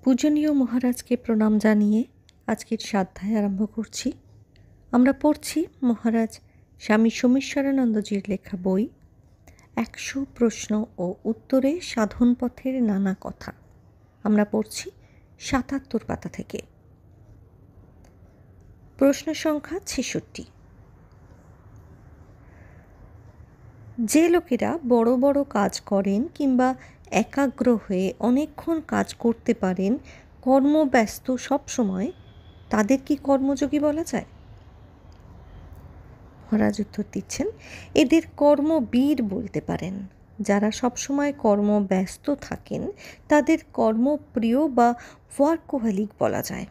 পূজনীয় মহারাজকে প্রণাম জানিয়ে আজকের স্বাধ্যায় আরম্ভ করছি। আমরা পড়ছি মহারাজ স্বামী সোমেশ্বরানন্দজির লেখা বই 100 প্রশ্ন ও উত্তরে সাধন পথের নানা কথা। আমরা পড়ছি 77 পাতা থেকে। প্রশ্ন সংখ্যা 66। যে লোকেরা বড় বড় কাজ করেন কিংবা একাগ্র হয়ে অনেকক্ষণ কাজ করতে পারেন, কর্মব্যস্ত সবসময়, তাদের কি কর্মযোগী বলা যায়? মহারাজ উত্তর দিচ্ছেন, এদের কর্মবীর বলতে পারেন। যারা সবসময় কর্মব্যস্ত থাকেন তাদের কর্মপ্রিয় বা ওয়ার্কোহলিক বলা যায়।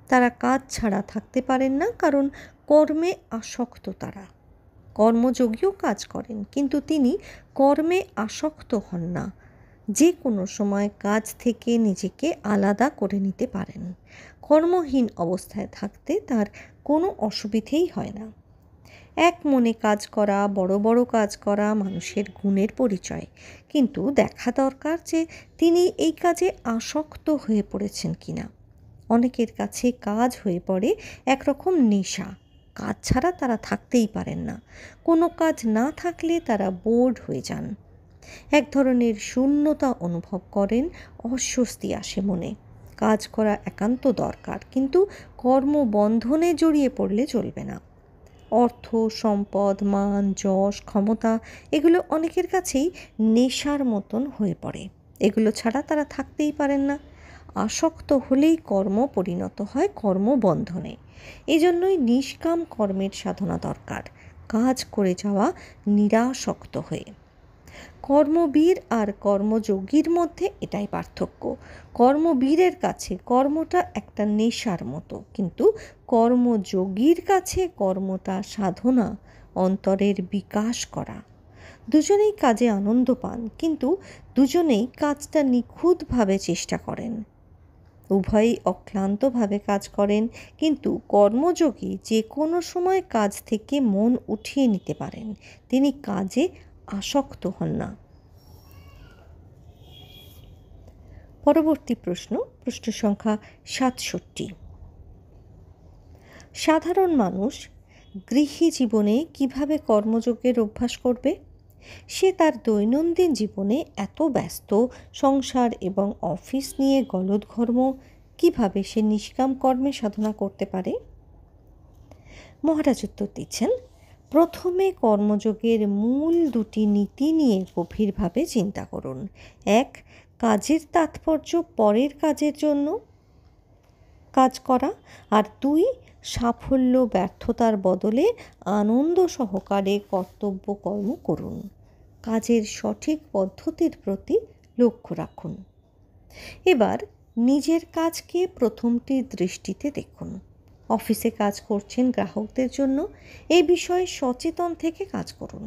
তারা কাজ ছাড়া থাকতে পারেন না, কারণ কর্মে আসক্ত তারা। কর্মযোগীও কাজ করেন, কিন্তু তিনি কর্মে আসক্ত হন না। যে কোনো সময় কাজ থেকে নিজেকে আলাদা করে নিতে পারেন। কর্মহীন অবস্থায় থাকতে তার কোনো অসুবিধেই হয় না। এক মনে কাজ করা, বড় বড় কাজ করা মানুষের গুণের পরিচয়, কিন্তু দেখা দরকার যে তিনি এই কাজে আসক্ত হয়ে পড়েছেন কিনা। অনেকের কাছে কাজ হয়ে পড়ে একরকম নেশা। কাজ ছাড়া তারা থাকতেই পারেন না। কোনো কাজ না থাকলে তারা বোর্ড হয়ে যান। এক ধরনের শূন্যতা অনুভব করেন, অস্বস্তি আসে মনে। কাজ করা একান্ত দরকার, কিন্তু কর্মবন্ধনে জড়িয়ে পড়লে চলবে না। অর্থ, সম্পদ, মান, যশ, ক্ষমতা এগুলো অনেকের কাছেই নেশার মতন হয়ে পড়ে। এগুলো ছাড়া তারা থাকতেই পারেন না। আসক্ত হলেই কর্ম পরিণত হয় কর্মবন্ধনে। এজন্যই নিষ্কাম কর্মের সাধনা দরকার, কাজ করে যাওয়া নিরাসক্ত হয়ে। কর্মবীর আর কর্মযোগীর মধ্যে এটাই পার্থক্য। কর্মবীরের কাছে কর্মটা একটা নেশার মতো, কিন্তু কর্মযোগীর কাছে কর্মটা সাধনা, অন্তরের বিকাশ করা। দুজনেই কাজে আনন্দ পান, কিন্তু দুজনেই কাজটা নিখুঁতভাবে চেষ্টা করেন। উভয়ই অক্লান্তভাবে কাজ করেন, কিন্তু কর্মযোগী যে কোনো সময় কাজ থেকে মন উঠিয়ে নিতে পারেন। তিনি কাজে আসক্ত হন না। পরবর্তী প্রশ্ন সংখ্যা 67। সাধারণ মানুষ গৃহী জীবনে কিভাবে কর্মযোগের অভ্যাস করবে? সে তার দৈনন্দিন জীবনে এত ব্যস্ত, সংসার এবং অফিস নিয়ে গলদঘর্ম, কিভাবে সে নিষ্কাম কর্মে সাধনা করতে পারে? মহারাজ উত্তর দিচ্ছেন, প্রথমে কর্মযোগের মূল দুটি নীতি নিয়ে গভীরভাবে চিন্তা করুন। 1. কাজের তাৎপর্য পরের কাজের জন্য কাজ করা, আর 2. সাফল্য ব্যর্থতার বদলে আনন্দ সহকারে কর্তব্য কর্ম করুন। কাজের সঠিক পদ্ধতির প্রতি লক্ষ্য রাখুন। এবার নিজের কাজকে প্রথমটির দৃষ্টিতে দেখুন। অফিসে কাজ করছেন গ্রাহকদের জন্য, এই বিষয়ে সচেতন থেকে কাজ করুন।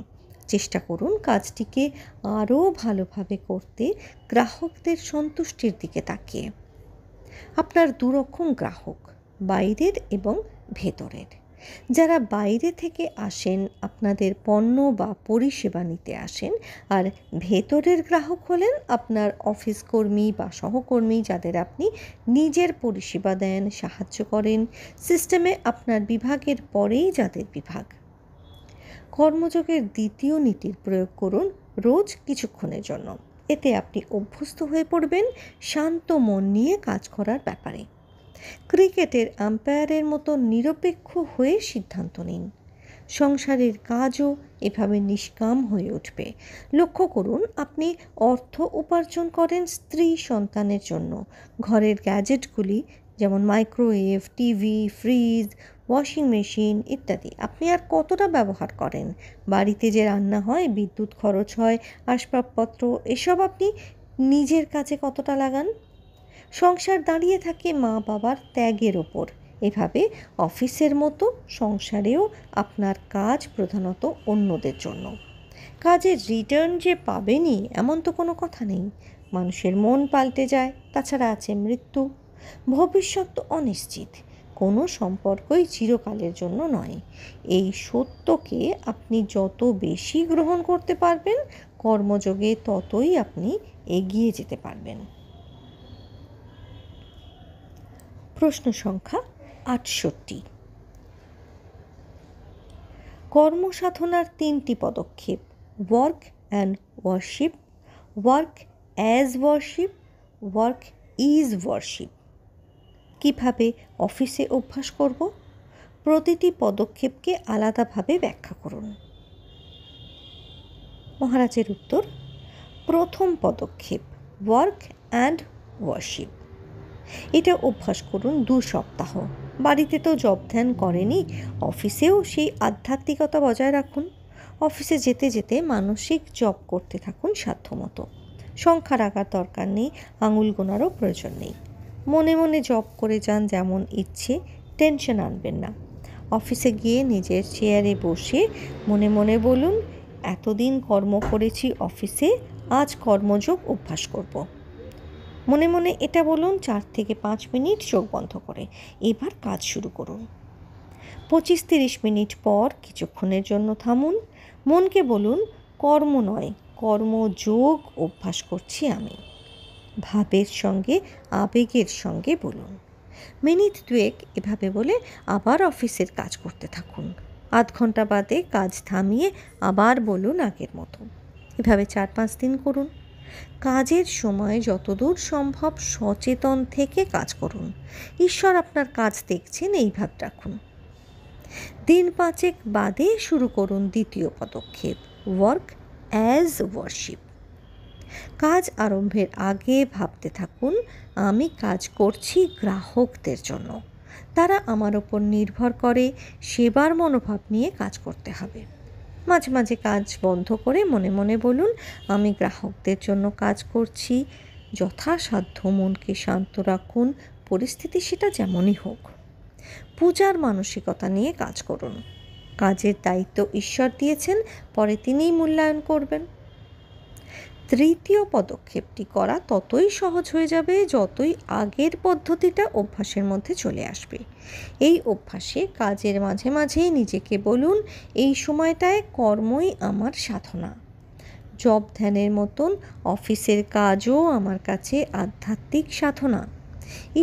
চেষ্টা করুন কাজটিকে আরও ভালোভাবে করতে, গ্রাহকদের সন্তুষ্টির দিকে তাকিয়ে। আপনার দুরকম গ্রাহক, বাইরের এবং ভেতরের। যারা বাইরে থেকে আসেন, আপনাদের পণ্য বা পরিষেবা নিতে আসেন, আর ভেতরের গ্রাহক হলেন আপনার অফিস কর্মী বা সহকর্মী, যাদের আপনি নিজের পরিষেবা দেন, সাহায্য করেন। সিস্টেমে আপনার বিভাগের পরেই যাদের বিভাগ। কর্মযোগের দ্বিতীয় নীতির প্রয়োগ করুন রোজ কিছুক্ষণের জন্য। এতে আপনি অভ্যস্ত হয়ে পড়বেন শান্ত মন নিয়ে কাজ করার ব্যাপারে। ক্রিকেটের আম্পায়ারের মতো নিরপেক্ষ হয়ে সিদ্ধান্ত নিন। সংসারের কাজও এভাবে নিষ্কাম হয়ে উঠবে। লক্ষ্য করুন আপনি অর্থ উপার্জন করেন স্ত্রী সন্তানের জন্য। ঘরের গ্যাজেটগুলি, যেমন microwave, TV, fridge, washing machine ইত্যাদি আপনি আর কতটা ব্যবহার করেন? বাড়িতে যে রান্না হয়, বিদ্যুৎ খরচ হয়, আসবাবপত্র, এসব আপনি নিজের কাছে কতটা লাগান? সংসার দাঁড়িয়ে থাকে মা বাবার ত্যাগের ওপর। এভাবে অফিসের মতো সংসারেও আপনার কাজ প্রধানত অন্যদের জন্য। কাজের রিটার্ন যে পাবেনই এমন তো কোনো কথা নেই। মানুষের মন পাল্টে যায়, তাছাড়া আছে মৃত্যু। ভবিষ্যৎ তো অনিশ্চিত। কোনো সম্পর্কই চিরকালের জন্য নয়। এই সত্যকে আপনি যত বেশি গ্রহণ করতে পারবেন, কর্মযোগে ততই আপনি এগিয়ে যেতে পারবেন। প্রশ্ন সংখ্যা 68। কর্মসাধনার 3টি পদক্ষেপ: work and worship, work as worship, work is worship. কীভাবে অফিসে অভ্যাস করব? প্রতিটি পদক্ষেপকে আলাদাভাবে ব্যাখ্যা করুন। মহারাজের উত্তর: প্রথম পদক্ষেপ ওয়ার্ক অ্যান্ড ওয়ার্শিপ। এটা অভ্যাস করুন 2 সপ্তাহ। বাড়িতে তো জব ধ্যান করেনি, অফিসেও সেই আধ্যাত্মিকতা বজায় রাখুন। অফিসে যেতে যেতে মানসিক জপ করতে থাকুন সাধ্যমতো। সংখ্যা রাখার দরকার নেই, আঙুল গোনারও প্রয়োজন নেই। মনে মনে জপ করে যান যেমন ইচ্ছে, টেনশন আনবেন না। অফিসে গিয়ে নিজের চেয়ারে বসে মনে মনে বলুন, এতদিন কর্ম করেছি অফিসে, আজ কর্মযোগ অভ্যাস করব। মনে মনে এটা বলুন 4 থেকে 5 মিনিট চোখ বন্ধ করে। এবার কাজ শুরু করুন। 25-30 মিনিট পর কিছুক্ষণের জন্য থামুন। মনকে বলুন, কর্ম নয়, কর্মযোগ অভ্যাস করছি আমি। ভাবের সঙ্গে আবেগের সঙ্গে বলুন। মিনিট 2 এভাবে বলে আবার অফিসের কাজ করতে থাকুন। আধ ঘন্টা বাদে কাজ থামিয়ে আবার বলুন আগের মতো। এভাবে 4-5 দিন করুন। কাজের সময় যতদূর সম্ভব সচেতন থেকে কাজ করুন। ঈশ্বর আপনার কাজ দেখছেন, এই ভাব রাখুন। দিন 5 বাদে শুরু করুন দ্বিতীয় পদক্ষেপ ওয়ার্ক অ্যাজ ওয়ার্শিপ। কাজ আরম্ভের আগে ভাবতে থাকুন, আমি কাজ করছি গ্রাহকদের জন্য, তারা আমার ওপর নির্ভর করে, সেবার মনোভাব নিয়ে কাজ করতে হবে। মাঝে মাঝে কাজ বন্ধ করে মনে মনে বলুন, আমি গ্রাহকদের জন্য কাজ করছি। যথাসাধ্য মনকে শান্ত রাখুন, পরিস্থিতি সেটা যেমনই হোক। পূজার মানসিকতা নিয়ে কাজ করুন। কাজের দায়িত্ব ঈশ্বর দিয়েছেন, পরে তিনিই মূল্যায়ন করবেন। তৃতীয় পদক্ষেপটি করা ততই সহজ হয়ে যাবে যতই আগের পদ্ধতিটা অভ্যাসের মধ্যে চলে আসবে। এই অভ্যাসে কাজের মাঝে মাঝেই নিজেকে বলুন, এই সময়টায় কর্মই আমার সাধনা। জব ধ্যানের মতন অফিসের কাজও আমার কাছে আধ্যাত্মিক সাধনা।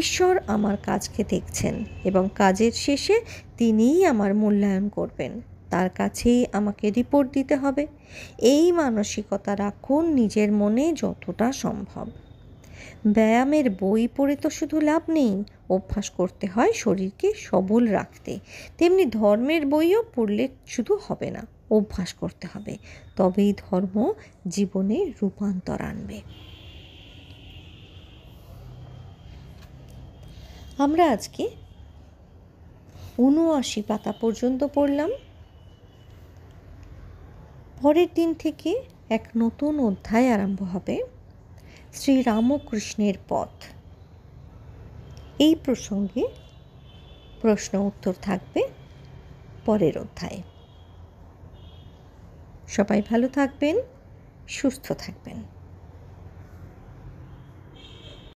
ঈশ্বর আমার কাজকে দেখছেন এবং কাজের শেষে তিনিই আমার মূল্যায়ন করবেন। তার কাছেই আমাকে রিপোর্ট দিতে হবে। এই মানসিকতা রাখুন নিজের মনে যতটা সম্ভব। ব্যায়ামের বই পড়ে তো শুধু লাভ নেই, অভ্যাস করতে হয় শরীরকে সবল রাখতে। তেমনি ধর্মের বইও পড়লে শুধু হবে না, অভ্যাস করতে হবে। তবেই ধর্ম জীবনে রূপান্তর আনবে। আমরা আজকে 79 পাতা পর্যন্ত পড়লাম। পরের দিন থেকে এক নতুন অধ্যায় আরম্ভ হবে, শ্রীরামকৃষ্ণের পথ। এই প্রসঙ্গে প্রশ্ন উত্তর থাকবে পরের অধ্যায়ে। সবাই ভালো থাকবেন, সুস্থ থাকবেন।